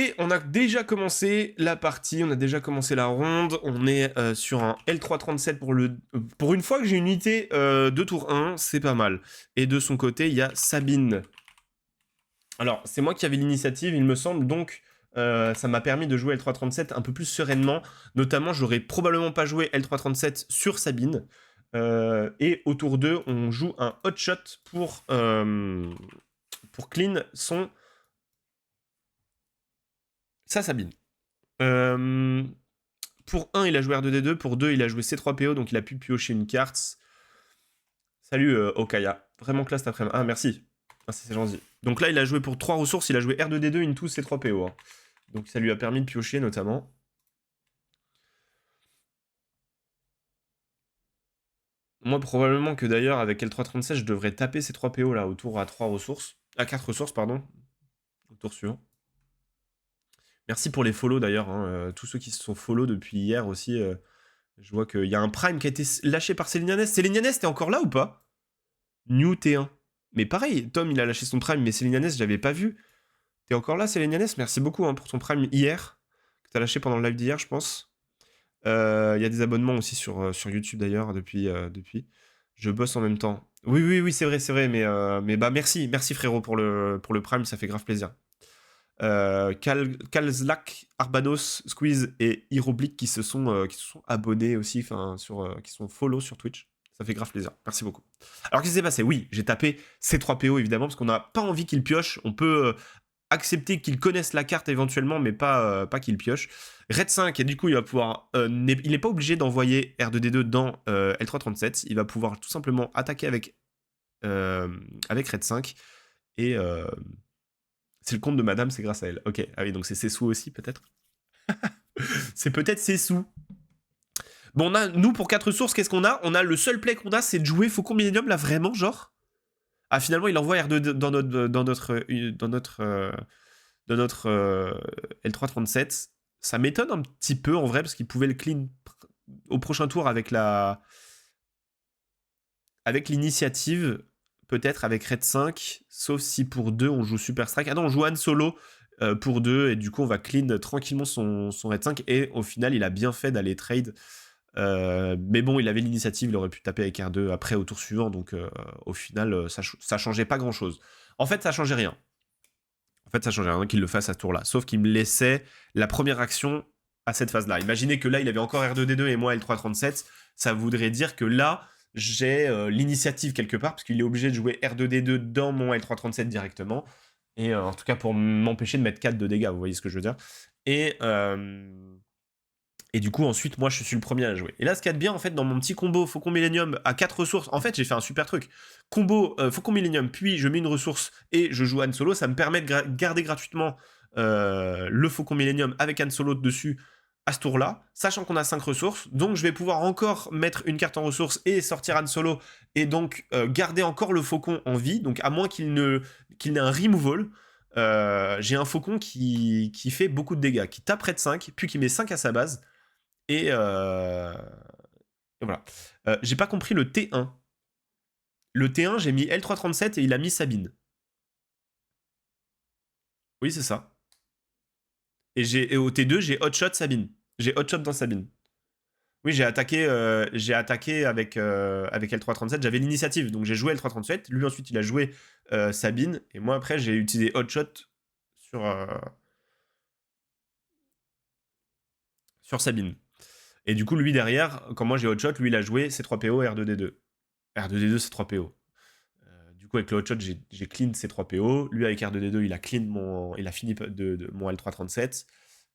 Et on a déjà commencé la partie, on a déjà commencé la ronde. On est sur un L337 pour le... Pour une fois que j'ai une unité de tour 1, c'est pas mal. Et de son côté, il y a Sabine. Alors, c'est moi qui avais l'initiative, il me semble, donc ça m'a permis de jouer L337 un peu plus sereinement. Notamment, j'aurais probablement pas joué L337 sur Sabine. Et au tour 2, on joue un hot shot pour clean sa Sabine. Pour 1, il a joué R2D2, pour 2, il a joué C3PO, donc il a pu piocher une carte. Salut Okaya, vraiment classe cet après-midi. Ah, merci. Merci, c'est gentil. Donc là, il a joué pour 3 ressources, il a joué R2D2 into C3PO. Hein. Donc ça lui a permis de piocher notamment. Moi, probablement que d'ailleurs, avec L337, je devrais taper ces 3 PO là, autour à 3 ressources. À 4 ressources, pardon. Au tour suivant. Merci pour les follow d'ailleurs. Hein. Tous ceux qui se sont follow depuis hier aussi. Je vois qu'il y a un prime qui a été lâché par Céline Céline t'es encore là ou pas? New T1. Mais pareil, Tom, il a lâché son prime, mais Céline je l'avais pas vu. T'es encore là, Céline Merci beaucoup hein, pour ton prime hier. Que t'as lâché pendant le live d'hier, je pense. Il y a des abonnements aussi sur YouTube d'ailleurs depuis. Je bosse en même temps. Oui, c'est vrai, mais bah merci frérot pour le prime, ça fait grave plaisir. Kalzlak, Arbanos, Squeeze et Hiroblick qui se sont abonnés aussi, qui sont follow sur Twitch. Ça fait grave plaisir. Merci beaucoup. Alors, qu'est-ce qui s'est passé? Oui, j'ai tapé C3PO évidemment parce qu'on n'a pas envie qu'il pioche. On peut accepter qu'il connaisse la carte éventuellement, mais pas qu'il pioche. Red 5, et du coup, il va pouvoir. Il n'est pas obligé d'envoyer R2D2 dans L337. Il va pouvoir tout simplement attaquer avec Red 5 et. C'est le compte de madame, c'est grâce à elle. Ok, ah oui, donc c'est ses sous aussi, peut-être. C'est peut-être ses sous. Bon, nous, pour 4 sources, qu'est-ce qu'on a? On a le seul play qu'on a, c'est de jouer Faucon Millennium, là, vraiment, genre. Ah, finalement, il envoie R2 dans notre L337. Ça m'étonne un petit peu, en vrai, parce qu'il pouvait le clean au prochain tour avec l'initiative, peut-être avec Red 5, sauf si pour 2 on joue Super Strike. Ah non, on joue Han Solo pour 2, et du coup on va clean tranquillement son Red 5, et au final il a bien fait d'aller trade. Mais bon, il avait l'initiative, il aurait pu taper avec R2 après au tour suivant, donc au final ça changeait pas grand chose. En fait, ça changeait rien. En fait, ça changeait rien qu'il le fasse à ce tour-là, sauf qu'il me laissait la première action à cette phase-là. Imaginez que là, il avait encore R2D2 et moi L337, ça voudrait dire que là, j'ai l'initiative quelque part, parce qu'il est obligé de jouer R2D2 dans mon L337 directement, et en tout cas pour m'empêcher de mettre 4 de dégâts, vous voyez ce que je veux dire. Et du coup, ensuite, moi, je suis le premier à jouer. Et là, ce qu'il y a de bien, en fait, dans mon petit combo Faucon Millennium à 4 ressources, en fait, j'ai fait un super truc. Combo Faucon Millennium, puis je mets une ressource et je joue Han Solo, ça me permet de garder gratuitement le Faucon Millennium avec Han Solo dessus à ce tour-là, sachant qu'on a 5 ressources. Donc, je vais pouvoir encore mettre une carte en ressources et sortir Han Solo, et donc garder encore le Faucon en vie. Donc, à moins qu'il n'ait un removal, j'ai un Faucon qui fait beaucoup de dégâts, qui tape près de 5, puis qui met 5 à sa base. Et voilà. J'ai pas compris le T1. Le T1, j'ai mis L337 et il a mis Sabine. Oui, c'est ça. Et au T2, j'ai Hotshot Sabine. J'ai Hotshot dans Sabine. Oui, j'ai attaqué avec L337. J'avais l'initiative, donc j'ai joué L337. Lui, ensuite, il a joué Sabine. Et moi, après, j'ai utilisé Hotshot sur, sur Sabine. Et du coup, lui, derrière, quand moi j'ai Hotshot, lui, il a joué C3PO R2D2. R2D2, C3PO. Du coup, avec le hotshot, j'ai clean ces 3 PO. Lui, avec R2D2, il a fini de mon L337.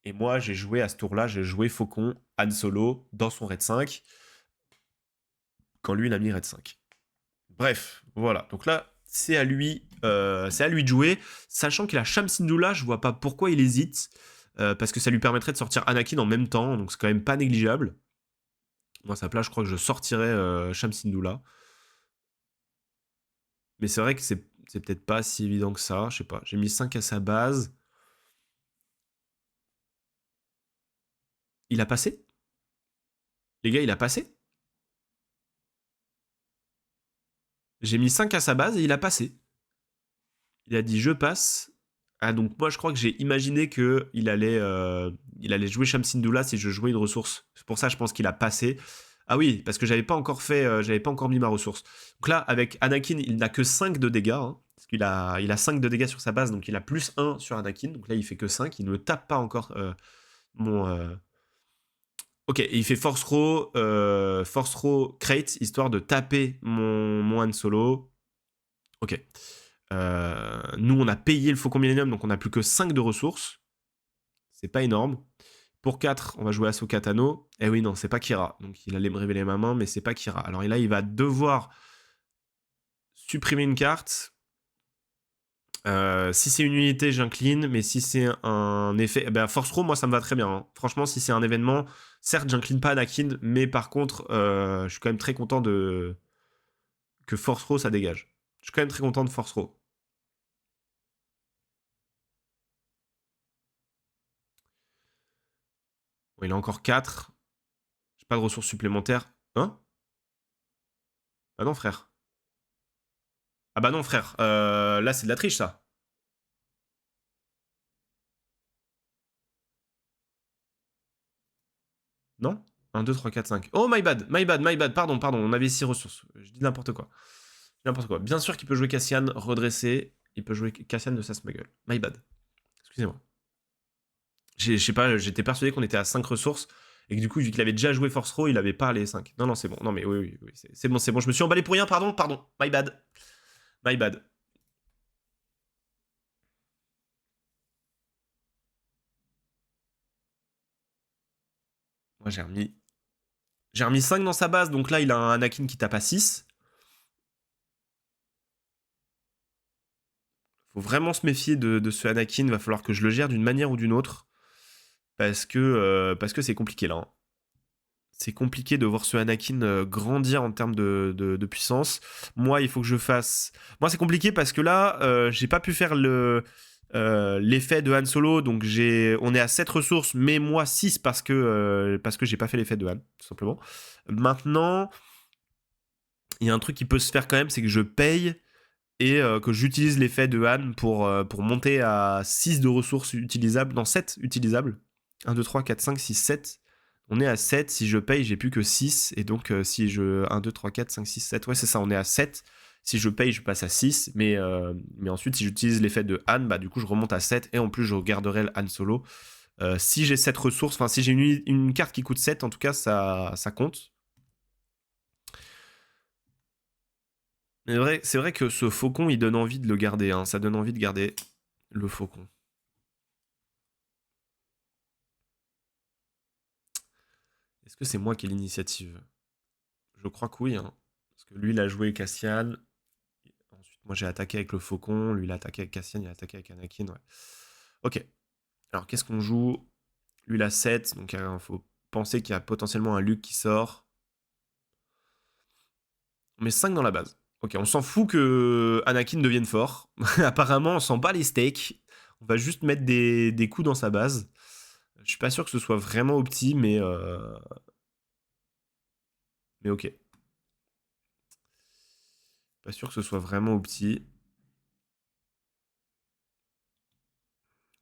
Et moi, j'ai joué à ce tour-là, j'ai joué Faucon, Han Solo, dans son Red 5, quand lui, il a mis Red 5. Bref, voilà. Donc là, c'est à lui de jouer. Sachant qu'il a Sham Syndulla, je vois pas pourquoi il hésite. Parce que ça lui permettrait de sortir Anakin en même temps, donc c'est quand même pas négligeable. Moi, à sa place, je crois que je sortirais Sham Syndulla. Mais c'est vrai que c'est peut-être pas si évident que ça, je sais pas. J'ai mis 5 à sa base. Il a passé? Les gars, il a passé? J'ai mis 5 à sa base et il a passé. Il a dit je passe. Ah, donc moi je crois que j'ai imaginé que il allait jouer Shamsindula si je jouais une ressource. C'est pour ça je pense qu'il a passé. Ah oui, parce que j'avais pas encore mis ma ressource. Donc là, avec Anakin, il n'a que 5 de dégâts, hein, parce il a 5 de dégâts sur sa base, donc il a plus 1 sur Anakin. Donc là, il fait que 5, il ne me tape pas encore mon... Ok, et il fait Force Row Crate, histoire de taper mon Han Solo. Ok. Nous, on a payé le Faucon Millennium, donc on n'a plus que 5 de ressources. C'est pas énorme. Pour 4, on va jouer Ahsoka Tano. Eh oui, non, c'est pas Kira. Donc il allait me révéler ma main, mais c'est pas Kira. Alors là, il va devoir supprimer une carte. Si c'est une unité, j'incline, mais si c'est un effet... Eh ben, Force Row, moi, ça me va très bien. Hein. Franchement, si c'est un événement, certes, j'incline pas Anakin, mais par contre, je suis quand même très content que Force Row, ça dégage. Je suis quand même très content de Force Row. Bon, il a encore 4. J'ai pas de ressources supplémentaires. Hein? Ah non, frère. Ah bah non, frère. Là, c'est de la triche, ça. Non? 1, 2, 3, 4, 5. Oh, my bad, my bad, my bad. Pardon, pardon, on avait 6 ressources. Je dis n'importe quoi. N'importe quoi. Bien sûr qu'il peut jouer Cassian redressé. Il peut jouer Cassian de sa smuggle. My bad. Excusez-moi. Je sais pas, j'étais persuadé qu'on était à 5 ressources. Et que du coup, vu qu'il avait déjà joué Force Row, il avait pas les 5. Non, non, c'est bon. Non, mais oui, c'est bon, c'est bon. Je me suis emballé pour rien, pardon, pardon. My bad. My bad. Moi, j'ai remis 5 dans sa base, donc là, il a un Anakin qui tape à 6. Faut vraiment se méfier de ce Anakin. Va falloir que je le gère d'une manière ou d'une autre. Parce que c'est compliqué là. Hein. C'est compliqué de voir ce Anakin grandir en termes de puissance. Moi, il faut que je fasse. Moi, c'est compliqué parce que là, j'ai pas pu faire l'effet de Han Solo. Donc, on est à 7 ressources, mais moi 6 parce que j'ai pas fait l'effet de Han, tout simplement. Maintenant, il y a un truc qui peut se faire quand même, c'est que je paye et que j'utilise l'effet de Han pour monter à 6 de ressources utilisables, dans 7 utilisables. 1, 2, 3, 4, 5, 6, 7. On est à 7, si je paye, j'ai plus que 6, et donc si je... 1, 2, 3, 4, 5, 6, 7, ouais c'est ça, on est à 7. Si je paye, je passe à 6, mais ensuite si j'utilise l'effet de Han, bah du coup je remonte à 7, et en plus je garderai le Han Solo. Si j'ai 7 ressources, enfin si j'ai une carte qui coûte 7, en tout cas ça compte. C'est vrai que ce faucon, il donne envie de le garder. Hein. Ça donne envie de garder le faucon. Est-ce que c'est moi qui ai l'initiative? Je crois que oui. Hein. Parce que lui, il a joué Cassian. Ensuite, moi, j'ai attaqué avec le faucon. Lui, il a attaqué avec Cassian. Il a attaqué avec Anakin. Ouais. Ok. Alors, qu'est-ce qu'on joue? Lui, il a 7. Donc, il faut penser qu'il y a potentiellement un Luke qui sort. On met 5 dans la base. Ok, on s'en fout que Anakin devienne fort. Apparemment, on s'en bat les steaks. On va juste mettre des coups dans sa base. Je suis pas sûr que ce soit vraiment opti, mais ok. Pas sûr que ce soit vraiment opti.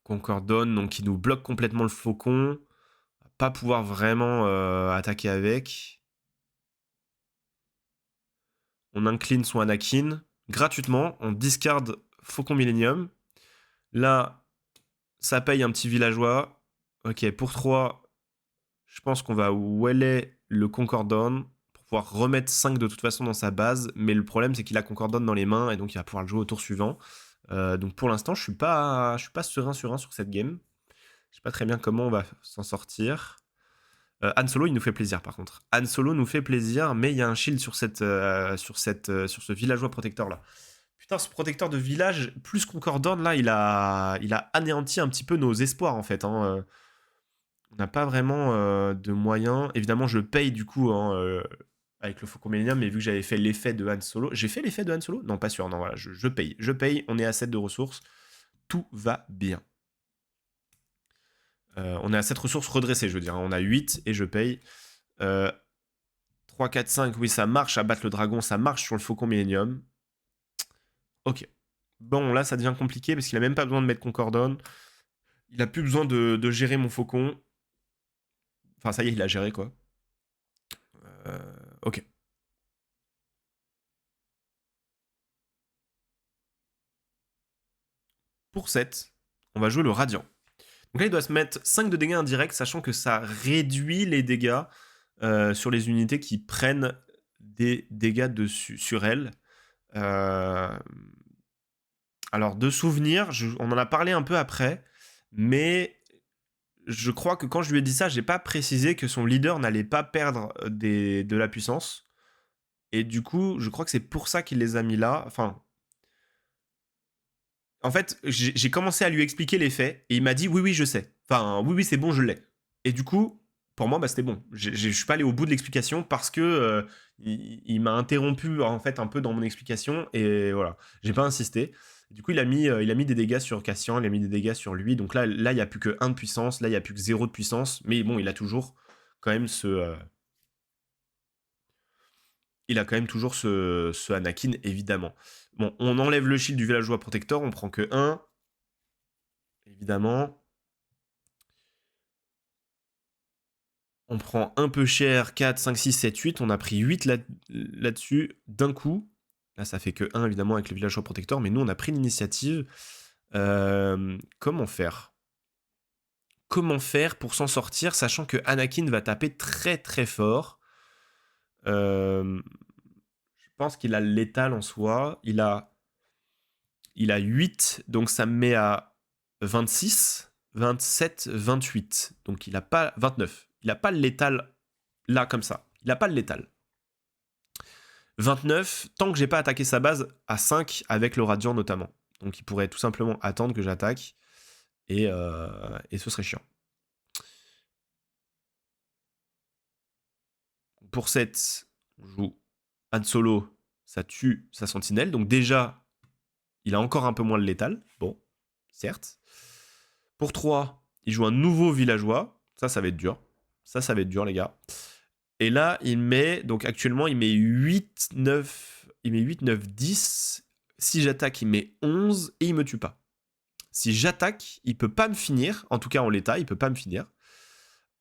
Concordone, donc qui nous bloque complètement le faucon. Pas pouvoir vraiment attaquer avec. On incline son Anakin gratuitement. On discard Faucon Millennium. Là, ça paye un petit villageois. Ok, pour 3, je pense qu'on va weller le Concordone pour pouvoir remettre 5 de toute façon dans sa base. Mais le problème, c'est qu'il a Concordone dans les mains et donc il va pouvoir le jouer au tour suivant. Donc pour l'instant, je suis pas serein sur cette game. Je sais pas très bien comment on va s'en sortir. Han Solo, il nous fait plaisir par contre. Han Solo nous fait plaisir, mais il y a un shield sur sur ce villageois protecteur là. Putain, ce protecteur de village, plus Concordone, là, il a anéanti un petit peu nos espoirs en fait. Hein. On n'a pas vraiment de moyens. Évidemment, je paye du coup hein, avec le Faucon Millennium, mais vu que j'avais fait l'effet de Han Solo. J'ai fait l'effet de Han Solo? Non, pas sûr. Non, voilà, je paye. Je paye, on est à 7 de ressources. Tout va bien. On est à 7 ressources redressées, je veux dire. On a 8 et je paye. 3, 4, 5, oui, ça marche à battre le dragon, ça marche sur le Faucon Millennium. Ok. Bon, là, ça devient compliqué parce qu'il a même pas besoin de mettre Concordone. Il a plus besoin de gérer mon faucon. Enfin, ça y est, il a géré, quoi. Ok. Pour 7, on va jouer le Radiant. Donc là, il doit se mettre 5 de dégâts indirects, sachant que ça réduit les dégâts sur les unités qui prennent des dégâts dessus, sur elles. Alors, de souvenir, on en a parlé un peu après, mais je crois que quand je lui ai dit ça, j'ai pas précisé que son leader n'allait pas perdre de la puissance. Et du coup, je crois que c'est pour ça qu'il les a mis là. Enfin, en fait, j'ai commencé à lui expliquer les faits et il m'a dit oui, oui, je sais. Enfin, oui, oui, c'est bon, je l'ai. Et du coup, pour moi, bah, c'était bon. Je suis pas allé au bout de l'explication parce que il m'a interrompu en fait un peu dans mon explication et voilà, j'ai pas insisté. Du coup, il a mis des dégâts sur Cassian, il a mis des dégâts sur lui. Donc là, il y a plus que 1 de puissance, là, il y a plus que 0 de puissance. Mais bon, il a toujours quand même il a quand même toujours ce Anakin, évidemment. Bon, on enlève le shield du villageois protecteur, on prend que 1. Évidemment. On prend un peu cher, 4, 5, 6, 7, 8. On a pris 8 là-dessus d'un coup. Là, ça fait que 1, évidemment, avec le villageois protecteur. Mais nous, on a pris l'initiative. Comment faire Comment faire pour s'en sortir, sachant que Anakin va taper très très fort. Je pense qu'il a le létal en soi. Il a 8, donc ça me met à 26, 27, 28. Donc il a pas 29. Il n'a pas le létal là comme ça. Il n'a pas le létal. 29, tant que j'ai pas attaqué sa base à 5 avec le radiant notamment. Donc il pourrait tout simplement attendre que j'attaque et ce serait chiant. Pour 7, on joue Han Solo, ça tue sa sentinelle. Donc déjà, il a encore un peu moins le létal. Bon, certes. Pour 3, il joue un nouveau villageois. Ça va être dur. Ça va être dur, les gars. Et là, il met, donc actuellement, il met 8, 9, il met 8, 9, 10. Si j'attaque, il met 11 et il me tue pas. Si j'attaque, il peut pas me finir. En tout cas, en l'état, il peut pas me finir.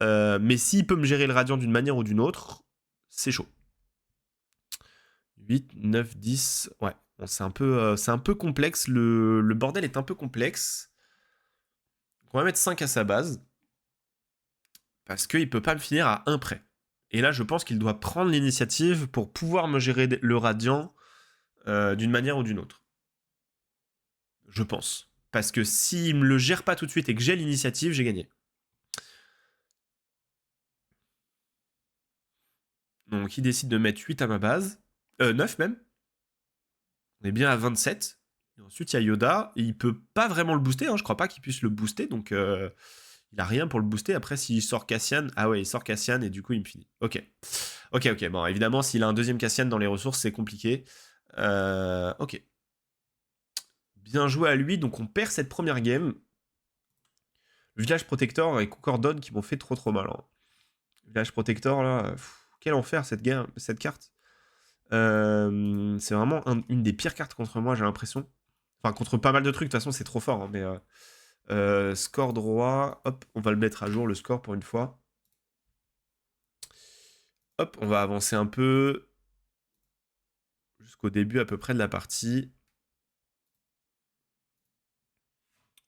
Mais s'il peut me gérer le radiant d'une manière ou d'une autre, c'est chaud. 8, 9, 10. Ouais, bon, c'est un peu complexe. Le bordel est un peu complexe. On va mettre 5 à sa base. Parce qu'il peut pas me finir à 1 près. Et là, je pense qu'il doit prendre l'initiative pour pouvoir me gérer le radiant d'une manière ou d'une autre. Je pense. Parce que s'il me le gère pas tout de suite et que j'ai l'initiative, j'ai gagné. Donc il décide de mettre 8 à ma base. 9 même. On est bien à 27. Et ensuite il y a Yoda. Et il peut pas vraiment le booster. Hein. Je crois pas qu'il puisse le booster. Donc il a rien pour le booster. Après s'il sort Cassian. Ah ouais, il sort Cassian et du coup il me finit. Ok. Ok, ok. Bon, évidemment, s'il a un deuxième Cassian dans les ressources, c'est compliqué. Ok. Bien joué à lui. Donc on perd cette première game. Village Protector et Concordone qui m'ont fait trop trop mal. Hein. Village Protector, là, quel enfer cette carte. C'est vraiment une des pires cartes contre moi, j'ai l'impression. Enfin, contre pas mal de trucs, de toute façon, c'est trop fort. Hein, mais score droit, hop, on va le mettre à jour, le score pour une fois. Hop, on va avancer un peu jusqu'au début à peu près de la partie.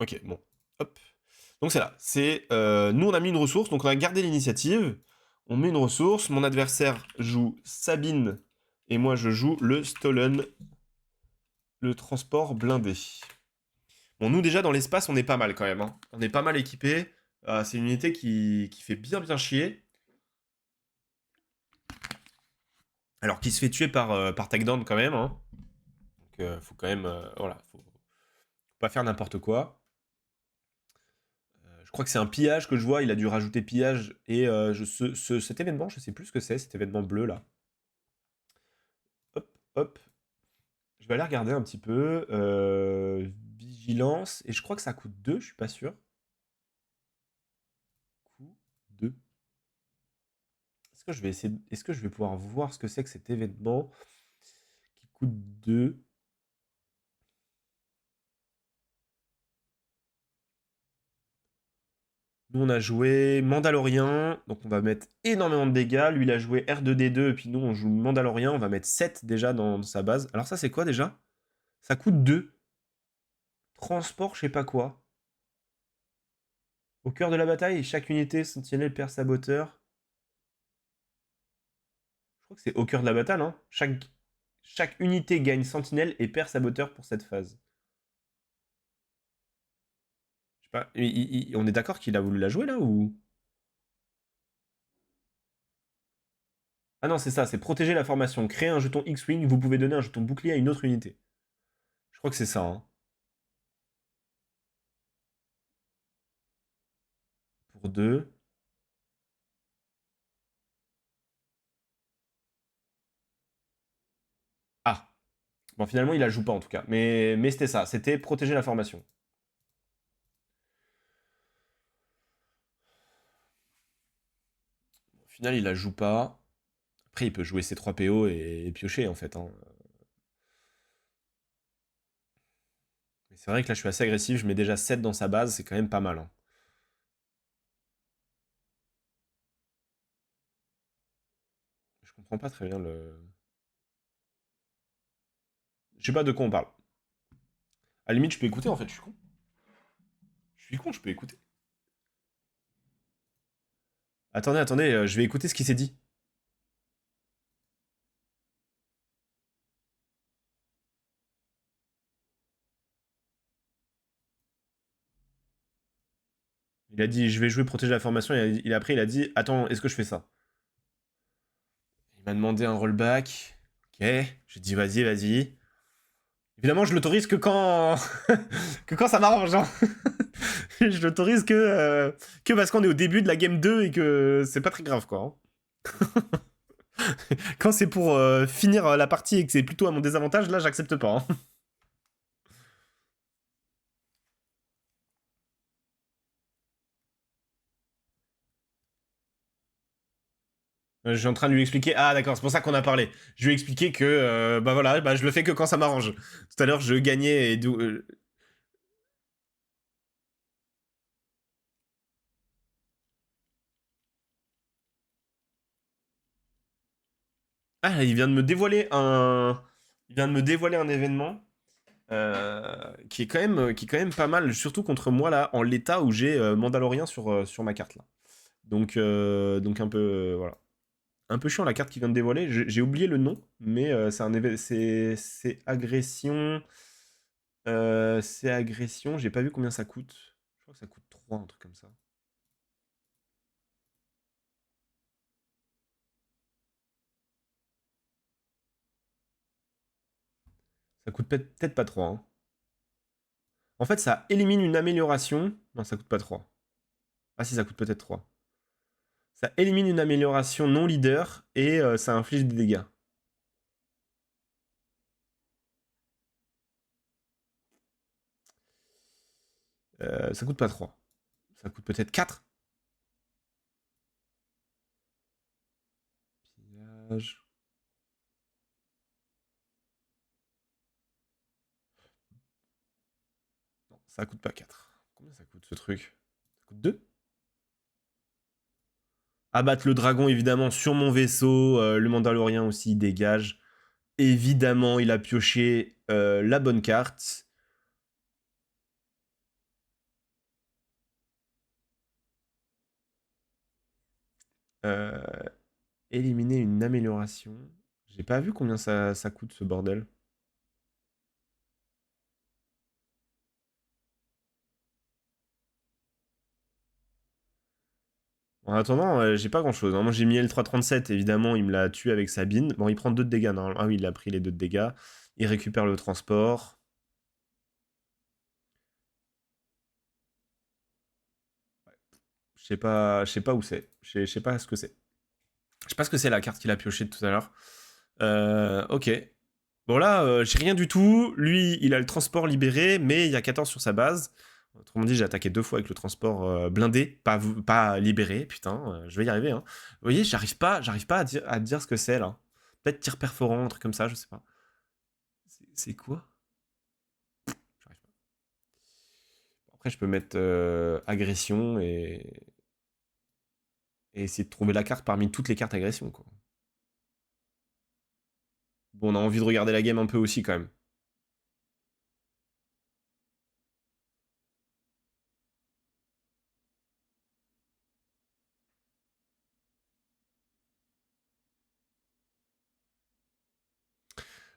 Ok, bon, hop. Donc c'est là. Nous, on a mis une ressource, donc on a gardé l'initiative. On met une ressource. Mon adversaire joue Sabine et moi, je joue le Stolen, le transport blindé. Bon, nous, déjà, dans l'espace, on est pas mal quand même. Hein. On est pas mal équipé. C'est une unité qui fait bien bien chier. Alors, qui se fait tuer par takedown quand même. Hein. Donc, faut quand même. Voilà, faut pas faire n'importe quoi. Je crois que c'est un pillage que je vois. Il a dû rajouter pillage. Et cet événement, je sais plus ce que c'est, cet événement bleu là. Hop, hop. Je vais aller regarder un petit peu. Vigilance. Et je crois que ça coûte 2, je suis pas sûr. Coût 2. Est-ce que je vais essayer. Est-ce que je vais pouvoir voir ce que c'est que cet événement qui coûte 2? Nous, on a joué Mandalorien, donc on va mettre énormément de dégâts. Lui, il a joué R2D2, et puis nous, on joue Mandalorien, on va mettre 7 déjà dans sa base. Alors ça, c'est quoi déjà? Ça coûte 2. Transport, je sais pas quoi. Au cœur de la bataille, chaque unité sentinelle perd saboteur. Je crois que c'est au cœur de la bataille, hein. Chaque unité gagne sentinelle et perd saboteur pour cette phase. Je sais pas, on est d'accord qu'il a voulu la jouer là ou... Ah non, c'est ça, c'est protéger la formation. Créer un jeton X-Wing, vous pouvez donner un jeton bouclier à une autre unité. Je crois que c'est ça, hein. Pour 2. Ah, bon, finalement, il la joue pas en tout cas. Mais c'était ça, c'était protéger la formation. Au final, il la joue pas. Après, il peut jouer ses 3 PO et piocher en fait, hein. Mais c'est vrai que là, je suis assez agressif. Je mets déjà 7 dans sa base, c'est quand même pas mal, hein. Je comprends pas très bien le. Je sais pas de quoi on parle. À la limite, je peux écouter en fait, je suis con. Je suis con, je peux écouter. Attendez, attendez, je vais écouter ce qui s'est dit. Il a dit, je vais jouer protéger la formation. Après, il a dit, attends, est-ce que je fais ça? Il m'a demandé un rollback. Ok, j'ai dit, vas-y, vas-y. Évidemment, je l'autorise que quand que quand ça m'arrange, hein. Je l'autorise que parce qu'on est au début de la game 2 et que c'est pas très grave, quoi, hein. Quand c'est pour finir la partie et que c'est plutôt à mon désavantage, là, j'accepte pas, hein. Je suis en train de lui expliquer. Ah, d'accord, c'est pour ça qu'on a parlé. Je lui ai expliqué que, bah voilà, bah, je le fais que quand ça m'arrange. Tout à l'heure, je gagnais et Ah, il vient de me dévoiler un. Il vient de me dévoiler un événement qui est quand même pas mal, surtout contre moi là, en l'état où j'ai Mandalorien sur ma carte là. Donc un peu voilà, un peu chiant la carte qui vient de dévoiler. J'ai oublié le nom, mais c'est agression. C'est agression. J'ai pas vu combien ça coûte. Je crois que ça coûte 3, un truc comme ça. Ça coûte peut-être pas 3, hein. En fait, ça élimine une amélioration. Non, ça coûte pas 3. Ah si, ça coûte peut-être 3. Ça élimine une amélioration non leader et ça inflige des dégâts. Ça coûte pas 3. Ça coûte peut-être 4. Pillage. Non, ça coûte pas 4. Combien ça coûte ce truc? Ça coûte 2. Abattre le dragon, évidemment, sur mon vaisseau. Le Mandalorien aussi, dégage. Évidemment, il a pioché la bonne carte. Euh, éliminer une amélioration. J'ai pas vu combien ça coûte ce bordel. En attendant, j'ai pas grand chose, hein. Moi j'ai mis L337, évidemment, il me l'a tué avec Sabine. Bon, il prend 2 de dégâts, normalement. Ah oui, il a pris les 2 de dégâts. Il récupère le transport. Je sais pas où c'est. Je sais pas ce que c'est. Je sais pas ce que c'est la carte qu'il a pioché tout à l'heure. Ok. Bon là, j'ai rien du tout. Lui, il a le transport libéré, mais il y a 14 sur sa base. Autrement dit, j'ai attaqué 2 fois avec le transport blindé, pas libéré. Putain, je vais y arriver, hein. Vous voyez, j'arrive pas à dire ce que c'est là. Peut-être tir perforant, un truc comme ça, je sais pas. C'est quoi? J'arrive pas. Après, je peux mettre agression et et essayer de trouver la carte parmi toutes les cartes agression, quoi. Bon, on a envie de regarder la game un peu aussi, quand même.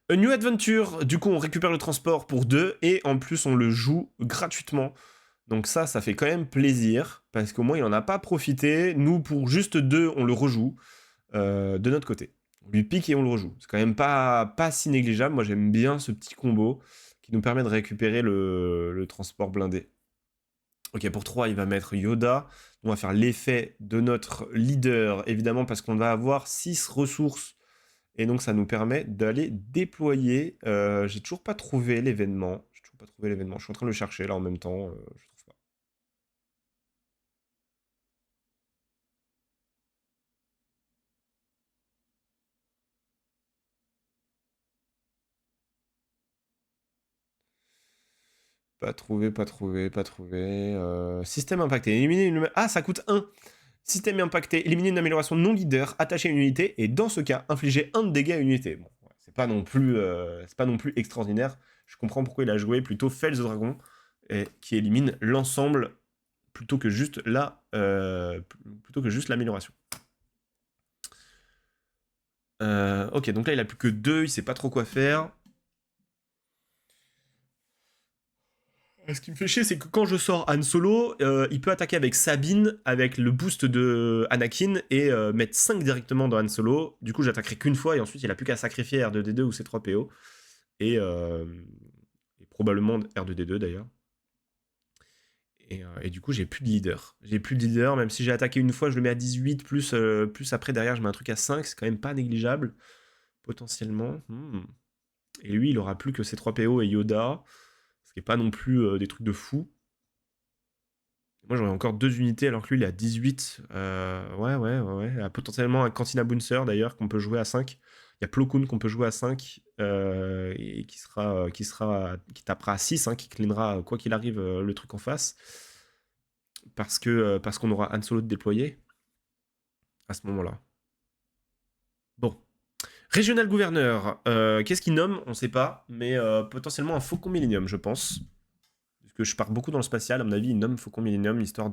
A New Adventure, du coup on récupère le transport pour 2 et en plus on le joue gratuitement. Donc ça fait quand même plaisir parce qu'au moins il en a pas profité. Nous pour juste 2 on le rejoue de notre côté. On lui pique et on le rejoue. C'est quand même pas si négligeable. Moi j'aime bien ce petit combo qui nous permet de récupérer le transport blindé. Ok, pour 3 il va mettre Yoda. On va faire l'effet de notre leader évidemment parce qu'on va avoir 6 ressources. Et donc ça nous permet d'aller déployer. J'ai toujours pas trouvé l'événement. J'ai toujours pas trouvé l'événement. Je suis en train de le chercher là en même temps. Je trouve pas. Pas trouvé, pas trouvé, pas trouvé. Système impacté. Éliminer une... Ah, ça coûte 1. Système impacté. Éliminer une amélioration non leader. Attacher une unité. Et dans ce cas, infliger 1 de dégâts à une unité. Bon, ouais, c'est pas non plus extraordinaire. Je comprends pourquoi il a joué plutôt Fel the Dragon. Et qui élimine l'ensemble plutôt que juste l'amélioration. Ok, donc là il a plus que 2, il sait pas trop quoi faire. Ce qui me fait chier, c'est que quand je sors Han Solo, il peut attaquer avec Sabine, avec le boost de Anakin, et mettre 5 directement dans Han Solo. Du coup, j'attaquerai qu'une fois, et ensuite il a plus qu'à sacrifier R2D2 ou C3PO. Et probablement R2D2 d'ailleurs. Et du coup, j'ai plus de leader. J'ai plus de leader, même si j'ai attaqué une fois, je le mets à 18, plus après derrière, je mets un truc à 5, c'est quand même pas négligeable, potentiellement. Et lui, il aura plus que C3PO et Yoda, ce qui est pas non plus des trucs de fou. Moi, j'aurais encore 2 unités, alors que lui, il est à 18. Ouais. Il y a potentiellement un Cantina Bouncer, d'ailleurs, qu'on peut jouer à 5. Il y a Plo Koon qu'on peut jouer à 5, et qui tapera à 6, hein, qui cleanera, quoi qu'il arrive, le truc en face. Parce qu'on aura Han Solo de déployer à ce moment-là. Bon. Régional gouverneur, qu'est-ce qu'il nomme? On sait pas, mais potentiellement un Faucon Millennium, je pense. Parce que je pars beaucoup dans le spatial, à mon avis, il nomme Faucon Millennium, histoire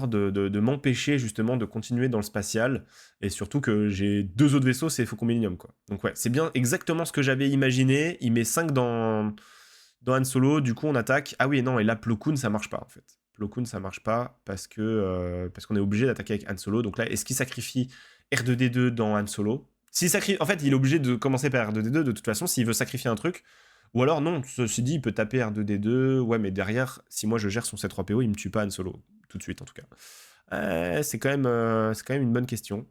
de m'empêcher justement de continuer dans le spatial, et surtout que j'ai 2 autres vaisseaux, c'est Faucon Millennium, quoi. Donc ouais, c'est bien exactement ce que j'avais imaginé. Il met 5 dans Han Solo, du coup on attaque. Ah oui, non, et là Plo Koon, ça marche pas en fait. Plo Koon, ça marche pas parce qu'on est obligé d'attaquer avec Han Solo. Donc là, est-ce qu'il sacrifie R2D2 dans Han Solo? En fait, il est obligé de commencer par R2D2 de toute façon s'il veut sacrifier un truc. Ou alors non, ceci dit, il peut taper R2D2. Ouais, mais derrière, si moi je gère son C3PO, il me tue pas Han Solo. Tout de suite en tout cas. C'est quand même une bonne question.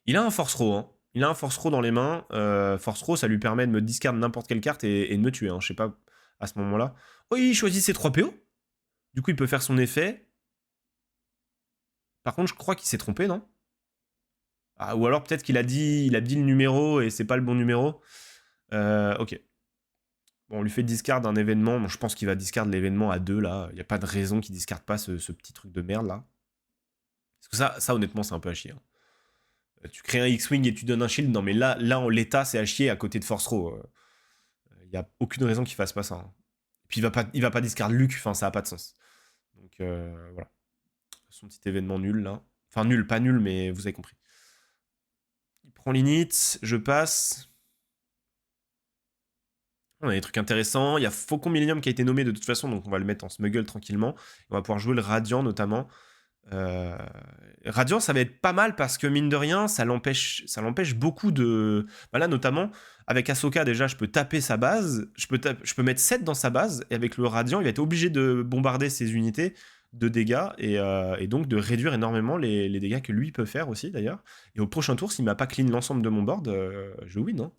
Il a un Force Row, hein. Il a un Force Row dans les mains. Force Row, ça lui permet de me discard n'importe quelle carte et de me tuer, hein. Je sais pas à ce moment-là. Oh, il choisit ses 3 PO. Du coup, il peut faire son effet. Par contre, je crois qu'il s'est trompé, non? Ah, ou alors peut-être qu'il a dit le numéro et c'est pas le bon numéro. Ok. Bon, on lui fait discard d'un événement. Bon, je pense qu'il va discard l'événement à 2 là. Il n'y a pas de raison qu'il discarde pas ce petit truc de merde là. Parce que ça honnêtement, c'est un peu à chier, hein. Tu crées un X-Wing et tu donnes un shield. Non, mais là en l'état, c'est à chier à côté de Force Row. Il n'y a aucune raison qu'il fasse pas ça, hein. Et puis il va pas discard Luke, enfin ça a pas de sens. Donc voilà. Son petit événement nul là. Enfin nul, pas nul, mais vous avez compris. Il prend l'init, je passe. On a des trucs intéressants. Il y a Faucon Millennium qui a été nommé de toute façon, donc on va le mettre en smuggle tranquillement. On va pouvoir jouer le Radiant notamment. Radiant, ça va être pas mal parce que mine de rien, ça l'empêche beaucoup de. Bah là, notamment, avec Ahsoka, déjà, je peux taper sa base, je peux mettre 7 dans sa base, et avec le Radiant, il va être obligé de bombarder ses unités de dégâts, et donc de réduire énormément les dégâts que lui peut faire aussi, d'ailleurs. Et au prochain tour, s'il m'a pas clean l'ensemble de mon board, je win, hein.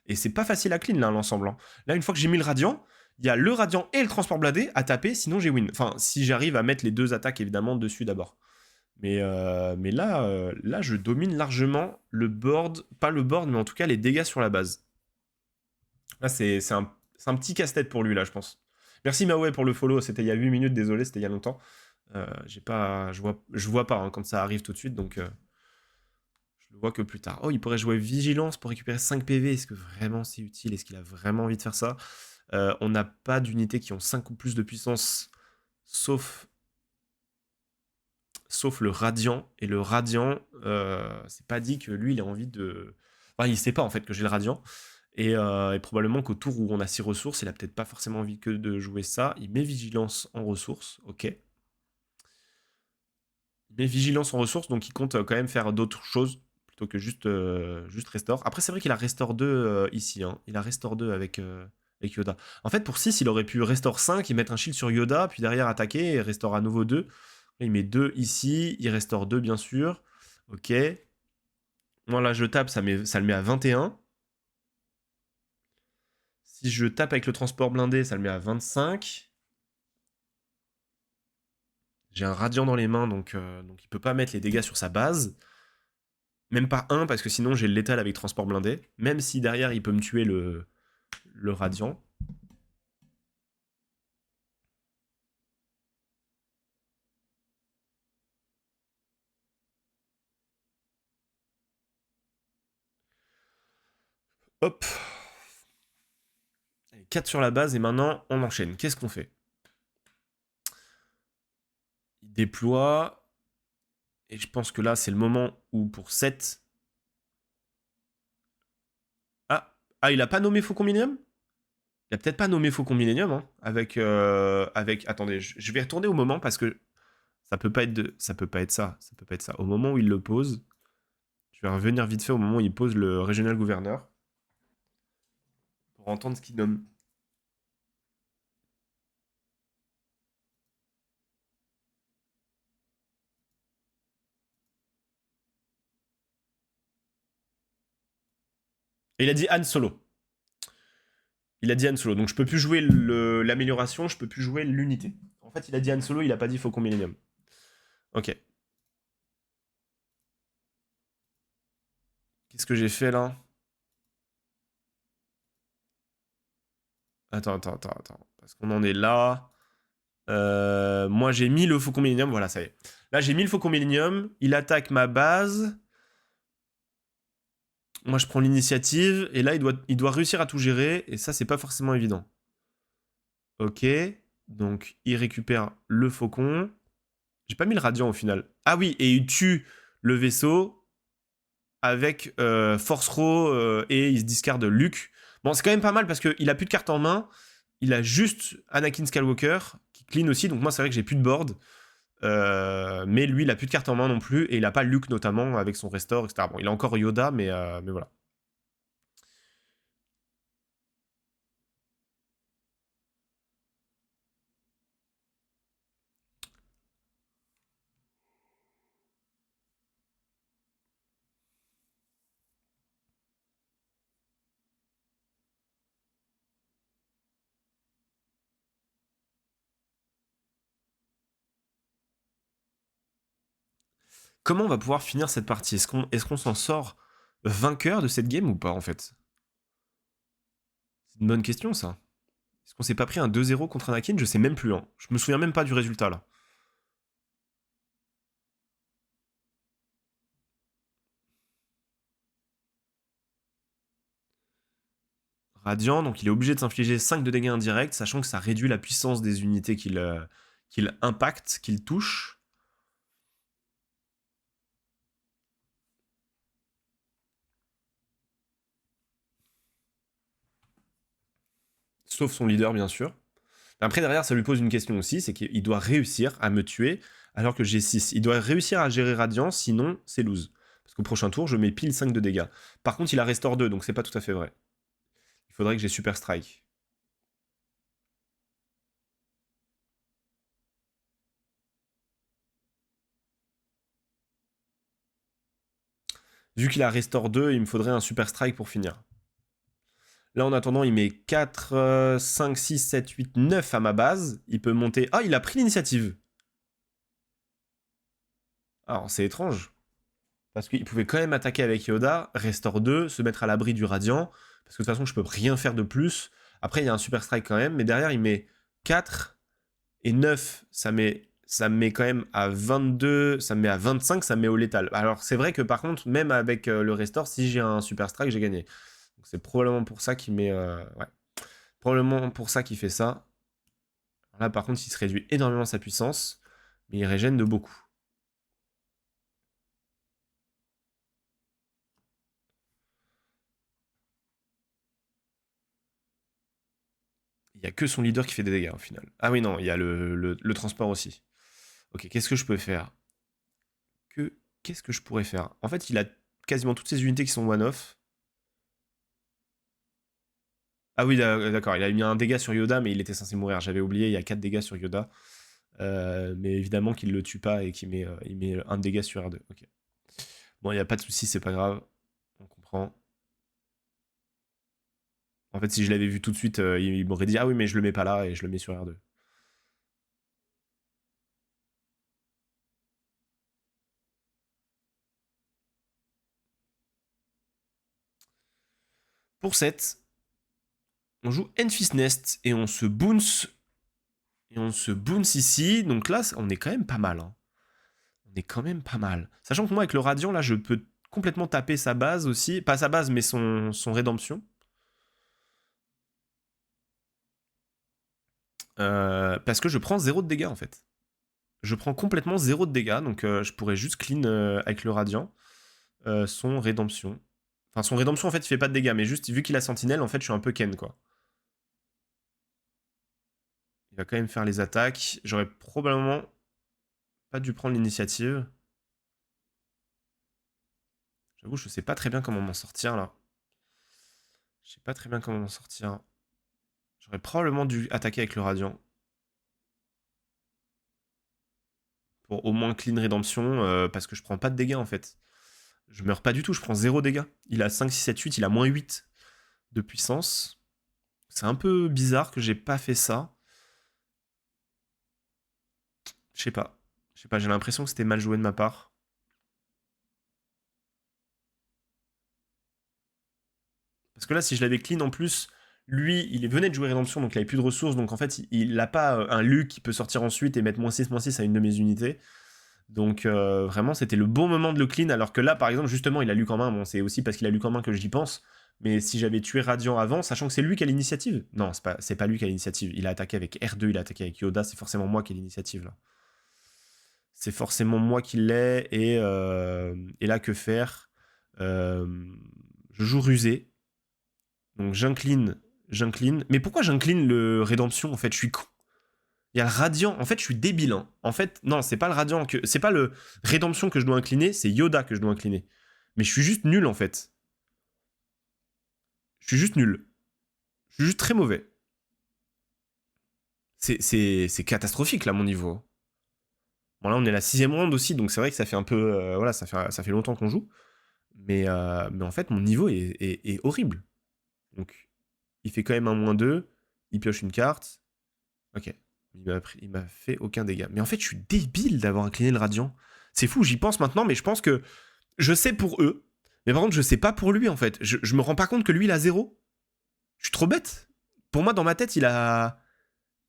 Et c'est pas facile à clean, là, l'ensemble, hein. Là, une fois que j'ai mis le Radiant, il y a le Radiant et le Transport Bladé à taper, sinon j'ai win. Enfin, si j'arrive à mettre les 2 attaques, évidemment, dessus d'abord. Mais là, je domine largement le board, pas le board, mais en tout cas les dégâts sur la base. Là, c'est un petit casse-tête pour lui, là, je pense. Merci Maoué pour le follow, c'était il y a 8 minutes, désolé, c'était il y a longtemps. J'ai pas, je vois pas hein, quand ça arrive tout de suite, donc je le vois que plus tard. Oh, il pourrait jouer Vigilance pour récupérer 5 PV, est-ce que vraiment c'est utile? Est-ce qu'il a vraiment envie de faire ça? On n'a pas d'unités qui ont 5 ou plus de puissance, sauf le Radiant. Et le Radiant, c'est pas dit que lui, il a envie de... Enfin, il sait pas en fait que j'ai le Radiant. Et probablement qu'au tour où on a 6 ressources, il a peut-être pas forcément envie que de jouer ça. Il met Vigilance en ressources, ok. Il met Vigilance en ressources, donc il compte quand même faire d'autres choses, plutôt que juste Restore. Après, c'est vrai qu'il a Restore 2 ici, hein. Il a Restore 2 avec Yoda. En fait, pour 6, il aurait pu Restore 5 et mettre un shield sur Yoda, puis derrière attaquer et Restore à nouveau 2. Là, il met 2 ici, il Restore 2 bien sûr. Ok. Moi là, je tape, ça le met à 21. Si je tape avec le transport blindé, ça le met à 25. J'ai un radiant dans les mains, donc il peut pas mettre les dégâts sur sa base. Même pas un, parce que sinon j'ai le létal avec transport blindé. Même si derrière il peut me tuer le radiant. Hop. Allez, 4 sur la base, et maintenant on enchaîne. Qu'est-ce qu'on fait? Il déploie. Et je pense que là, c'est le moment où pour 7... Ah, il a pas nommé Faucon Millennium? Il a peut-être pas nommé Faucon Millennium, hein, avec... Attendez, je vais retourner au moment, parce que ça peut pas être ça peut pas être ça. Ça peut pas être ça. Au moment où il le pose, je vais revenir vite fait au moment où il pose le régional gouverneur, pour entendre ce qu'il nomme. Et il a dit Han Solo. Il a dit Han Solo. Donc je peux plus jouer l'amélioration, je peux plus jouer l'unité. En fait, il a dit Han Solo, il a pas dit Faucon Millennium. Ok. Qu'est-ce que j'ai fait là? Attends. Parce qu'on en est là. Moi, j'ai mis le Faucon Millennium. Voilà, ça y est. Là, j'ai mis le Faucon Millennium. Il attaque ma base. Moi, je prends l'initiative. Et là, il doit réussir à tout gérer. Et ça, c'est pas forcément évident. Ok. Donc, il récupère le Faucon. J'ai pas mis le Radiant au final. Ah oui, et il tue le vaisseau avec Force Row et il se discarde Luke. Bon, c'est quand même pas mal parce qu'il a plus de cartes en main. Il a juste Anakin Skywalker qui clean aussi. Donc moi, c'est vrai que j'ai plus de board. Mais lui, il a plus de cartes en main non plus. Et il a pas Luke notamment avec son Restore, etc. Bon, il a encore Yoda, mais voilà. Comment on va pouvoir finir cette partie? Est-ce qu'on s'en sort vainqueur de cette game ou pas, en fait? C'est une bonne question, ça. Est-ce qu'on s'est pas pris un 2-0 contre Anakin? Je sais même plus, hein. Je me souviens même pas du résultat, là. Radiant, donc il est obligé de s'infliger 5 de dégâts indirects, sachant que ça réduit la puissance des unités qu'il impacte, qu'il touche. Sauf son leader, bien sûr. Après, derrière, ça lui pose une question aussi, c'est qu'il doit réussir à me tuer alors que j'ai 6. Il doit réussir à gérer Radiant, sinon c'est lose. Parce qu'au prochain tour, je mets pile 5 de dégâts. Par contre, il a Restore 2, donc c'est pas tout à fait vrai. Il faudrait que j'ai Super Strike. Vu qu'il a Restore 2, il me faudrait un Super Strike pour finir. Là, en attendant, il met 4, 5, 6, 7, 8, 9 à ma base. Il peut monter... Ah, il a pris l'initiative. Alors, c'est étrange. Parce qu'il pouvait quand même attaquer avec Yoda, Restore 2, se mettre à l'abri du Radiant. Parce que de toute façon, je peux rien faire de plus. Après, il y a un Super Strike quand même. Mais derrière, il met 4 et 9, ça me met quand même à 22, ça me met à 25, ça me met au létal. Alors c'est vrai que par contre, même avec le restore, si j'ai un super strike, j'ai gagné. Donc c'est probablement pour ça qu'il met... ouais. Probablement pour ça qu'il fait ça. Là par contre, il se réduit énormément sa puissance, mais il régène de beaucoup. Il n'y a que son leader qui fait des dégâts au final. Ah oui, non, il y a le transport aussi. Ok, qu'est-ce que je peux faire Qu'est-ce que je pourrais faire? En fait, il a quasiment toutes ses unités qui sont one-off. Ah oui, d'accord, il a mis un dégât sur Yoda, mais il était censé mourir. J'avais oublié, il y a 4 dégâts sur Yoda. Mais évidemment qu'il le tue pas et qu'il met, il met un dégât sur R2. Ok. Bon, il n'y a pas de souci, c'est pas grave. On comprend. En fait, si je l'avais vu tout de suite, il m'aurait dit ah oui, mais je le mets pas là et je le mets sur R2. Pour 7, on joue Enfys Nest et on se bounce. Et on se bounce ici. Donc là, on est quand même pas mal. Hein. On est quand même pas mal. Sachant que moi, avec le Radiant, là, je peux complètement taper sa base aussi. Pas sa base, mais son rédemption. Parce que je prends 0 de dégâts, en fait. Je prends complètement 0 de dégâts. Donc je pourrais juste clean avec le Radiant son rédemption. Enfin, son rédemption, en fait, il fait pas de dégâts. Mais juste, vu qu'il a Sentinelle, en fait, je suis un peu Ken, quoi. Il va quand même faire les attaques. J'aurais probablement pas dû prendre l'initiative. J'avoue, je sais pas très bien comment m'en sortir, là. Je sais pas très bien comment m'en sortir. J'aurais probablement dû attaquer avec le Radiant. Pour au moins clean rédemption, parce que je prends pas de dégâts en fait. Je meurs pas du tout, je prends 0 dégâts. Il a 5, 6, 7, 8, il a moins 8 de puissance. C'est un peu bizarre que j'ai pas fait ça. Je sais pas. Je sais pas, j'ai l'impression que c'était mal joué de ma part. Parce que là, si je l'avais clean en plus, lui, il venait de jouer rédemption, donc il avait plus de ressources. Donc en fait, il n'a pas un Luke qui peut sortir ensuite et mettre -6/-6 à une de mes unités. Donc vraiment, c'était le bon moment de le clean, alors que là, par exemple, justement, il a Luke en main. Bon, c'est aussi parce qu'il a Luke en main que j'y pense. Mais si j'avais tué Radiant avant, sachant que c'est lui qui a l'initiative. Non, c'est pas lui qui a l'initiative. Il a attaqué avec R2, il a attaqué avec Yoda, c'est forcément moi qui ai l'initiative là. C'est forcément moi qui l'ai, et là, que faire? Euh, je joue rusé. Donc j'incline. Mais pourquoi j'incline le Rédemption en fait? Je suis con. Il y a le Radiant. En fait, je suis débile. Hein. En fait, non, c'est pas le Radiant que. C'est pas le Rédemption que je dois incliner, c'est Yoda que je dois incliner. Mais je suis juste nul en fait. Je suis juste nul. Je suis juste très mauvais. C'est catastrophique là, mon niveau. Bon, là, on est à la 6ème ronde aussi, donc c'est vrai que ça fait un peu. Voilà, ça fait longtemps qu'on joue. Mais en fait, mon niveau est horrible. Donc, il fait quand même un -2. Il pioche une carte. Ok. Il m'a fait aucun dégât. Mais en fait, je suis débile d'avoir incliné le Radiant. C'est fou, j'y pense maintenant, mais je pense que je sais pour eux. Mais par contre, je sais pas pour lui, en fait. Je me rends pas compte que lui, il a 0. Je suis trop bête. Pour moi, dans ma tête, il a.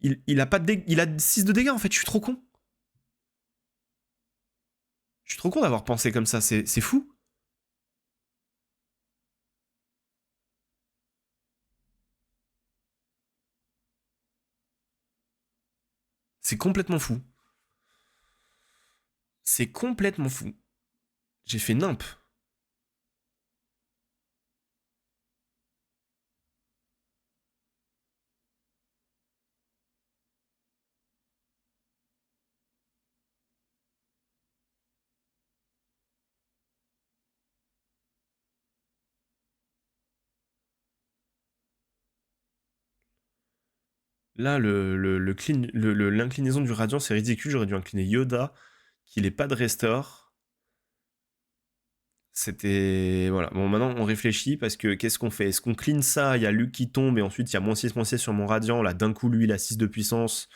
Il a pas de il a 6 de dégâts, en fait. Je suis trop con. Je suis trop con d'avoir pensé comme ça. C'est fou. C'est complètement fou. C'est complètement fou. J'ai fait nimp. Là, l'inclinaison du Radiant, c'est ridicule. J'aurais dû incliner Yoda, qu'il ait pas de restore. C'était. Voilà. Bon, maintenant, on réfléchit parce que qu'est-ce qu'on fait? Est-ce qu'on clean ça? Il y a Luke qui tombe et ensuite il y a -6/-6 sur mon Radiant. Là, d'un coup, lui, il a 6 de puissance,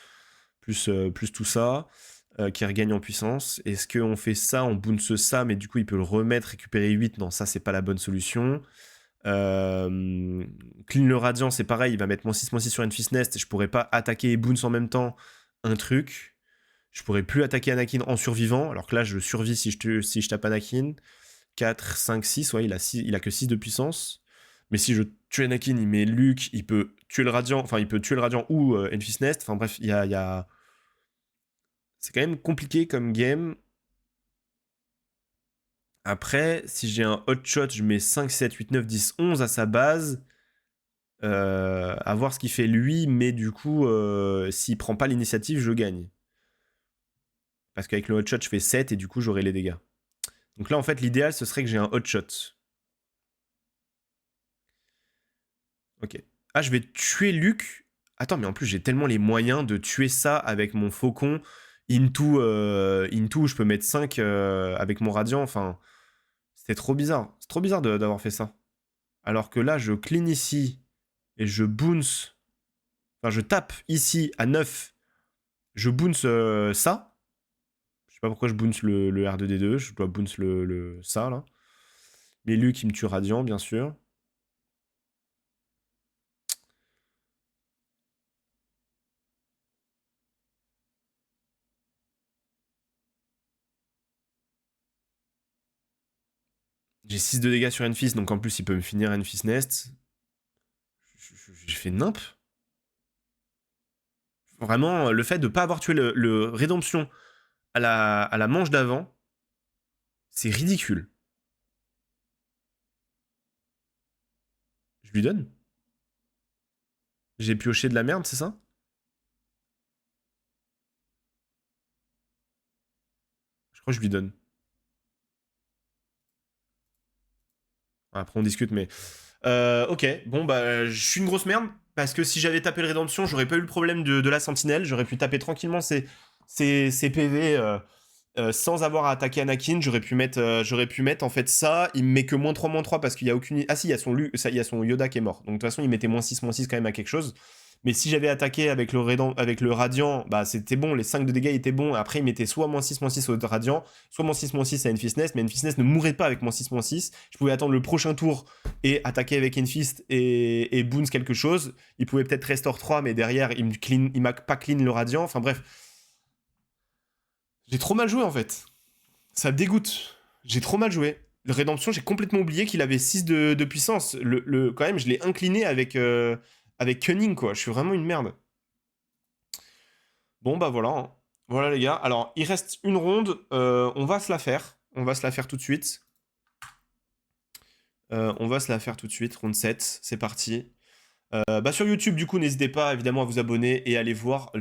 plus tout ça, qui regagne en puissance. Est-ce qu'on fait ça? On bounce ça, mais du coup, il peut le remettre, récupérer 8. Non, ça, c'est pas la bonne solution. Euh, Clean le Radiant, c'est pareil, il va mettre -6/6 sur Enfys Nest. Je pourrais pas attaquer et Boons en même temps. Un truc. Je pourrais plus attaquer Anakin en survivant, alors que là, je survis si je tape Anakin. 4, 5, 6, ouais, il a que 6 de puissance. Mais si je tue Anakin, il met Luke, il peut tuer le Radiant, enfin, il peut tuer le Radiant ou Enfys Nest. Enfin, bref, il y a... C'est quand même compliqué comme game. Après, si j'ai un hot shot, je mets 5, 7, 8, 9, 10, 11 à sa base. À voir ce qu'il fait lui, mais du coup, s'il prend pas l'initiative, je gagne. Parce qu'avec le hot shot, je fais 7 et du coup, j'aurai les dégâts. Donc là, en fait, l'idéal, ce serait que j'ai un hot shot. Ok. Ah, je vais tuer Luke. Attends, mais en plus, j'ai tellement les moyens de tuer ça avec mon faucon. Into, je peux mettre 5 avec mon radiant. Enfin, c'était trop bizarre. C'est trop bizarre d'avoir fait ça. Alors que là, je clean ici et je bounce. Enfin, je tape ici à 9. Je bounce ça. Je sais pas pourquoi je bounce le R2D2. Je dois bounce ça, là. Mais Luke, il me tue radiant, bien sûr. J'ai 6 de dégâts sur Enfys, donc en plus, il peut me finir Enfys Nest. J'ai fait nimp. Vraiment, le fait de ne pas avoir tué le Rédemption à la manche d'avant, c'est ridicule. Je lui donne. J'ai pioché de la merde, c'est ça? Je crois que je lui donne. Après, on discute, mais... ok, bon, bah, je suis une grosse merde, parce que si j'avais tapé le Rédemption, j'aurais pas eu le problème de la sentinelle, j'aurais pu taper tranquillement ses PV sans avoir à attaquer Anakin, j'aurais pu mettre en fait ça, il me met que -3/-3 parce qu'il y a aucune... Ah si, il y a son Yoda qui est mort, donc de toute façon, il mettait -6/-6 quand même à quelque chose. Mais si j'avais attaqué avec avec le Radiant, bah c'était bon, les 5 de dégâts étaient bons. Après, il mettait soit -6/-6 au Radiant, soit -6/-6 à Enfys Nest, mais Enfys Nest ne mourrait pas avec -6/-6. Je pouvais attendre le prochain tour et attaquer avec Enfys et Boons quelque chose. Il pouvait peut-être Restore 3, mais derrière, il m'a pas clean le Radiant. Enfin bref, j'ai trop mal joué en fait. Ça dégoûte. J'ai trop mal joué. Le Rédemption, j'ai complètement oublié qu'il avait 6 de puissance. Quand même, je l'ai incliné avec Cunning, quoi. Je suis vraiment une merde. Bon, bah voilà, hein. Voilà, les gars. Alors, il reste une ronde. On va se la faire. On va se la faire tout de suite. On va se la faire tout de suite. Ronde 7. C'est parti. Bah, sur YouTube, du coup, n'hésitez pas, évidemment, à vous abonner et à aller voir